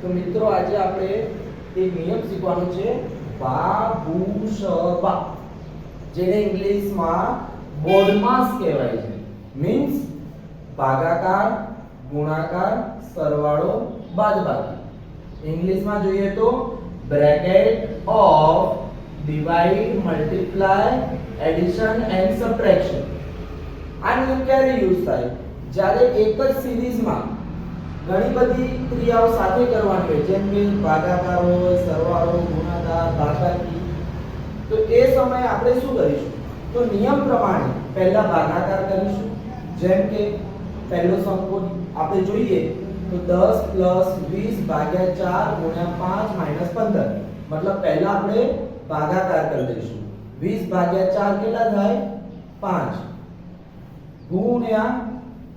તો મિત્રો આજે આપણે એક નિયમ શીખવાનો છે ભાભૂષભા, જેને ઇંગ્લિશમાં બોડમાસ કહેવાય છે. મીન્સ ભાગાકાર, ગુણાકાર, સરવાળો, બાદબાકી. ઇંગ્લિશમાં જોઈએ તો bracket of divide, multiply, addition and subtraction. આ નિયમ ક્યારે યુઝ થાય? જ્યારે એક જ સિરીઝમાં ઘણી બધી ક્રિયાઓ સાથે કરવાની હોય, જેમ કે ભાગાકાર હોય, સરવાળો, ગુણાકાર, બાદબાકી. તો એ સમયે આપણે શું કરીશું? તો નિયમ પ્રમાણે પહેલા ભાગાકાર કરીશું. જેમ કે પહેલો સંકોચ આપણે જોઈએ તો 10 + 20 ભાગ્યા 4 ગુણ્યા 5 - 15. મતલબ પહેલા આપણે ભાગાકાર કરી દઈશું. 20 ભાગ્યા 4 કેટલા થાય? 5 ગુણ્યા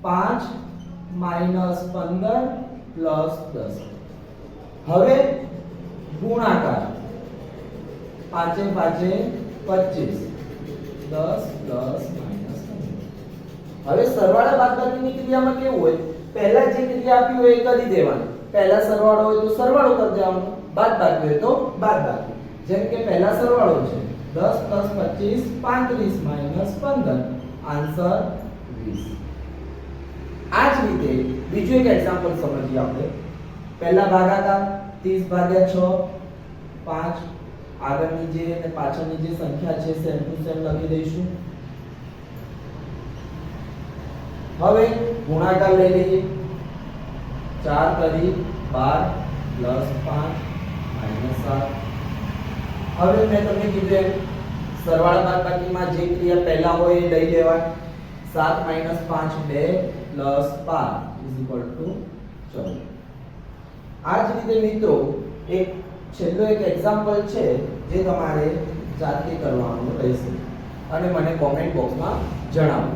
5 - 15 + 10. હવે ગુણાકાર 5 × 5 = 25, 10 + -15. હવે સરવાળા બાદબાકીની ક્રિયામાં કેવું હોય? પહેલા જે ક્રિયા આપી હોય એ કરી દેવાની. પહેલા સરવાળો હોય તો સરવાળો કરી દેવાનો, બાદબાકી હોય તો બાદબાકી. જેમ કે પહેલા સરવાળો છે 10 + 25 = 35 - 15, આન્સર 20. આ જ રીતે બીજું એક એક્ઝામ્પલ સમજીએ આપણે. પહેલા ભાગાકાર 30 ભાગ્યા 6 5. આગળની જે અને પાછળની જે સંખ્યા છે સેમ ટુ સેમ લખી દઈશું. હવે ગુણાકાર લઈ લઈએ. 4 કરી 12 + 5 - 7. હવે મેં તમને કીધું એમ સરવાળા બાદબાકીમાં જે ક્રિયા પહેલા હોય એ લઈ લેવાય. 7 - 5 2 + 12 = 14. આ જ રીતે મિત્રો એક છેલ્લો એક એક્ઝામ્પલ છે જે તમારે જાતે કરવાનું રહેશે અને મને કોમેન્ટ બોક્સમાં જણાવો.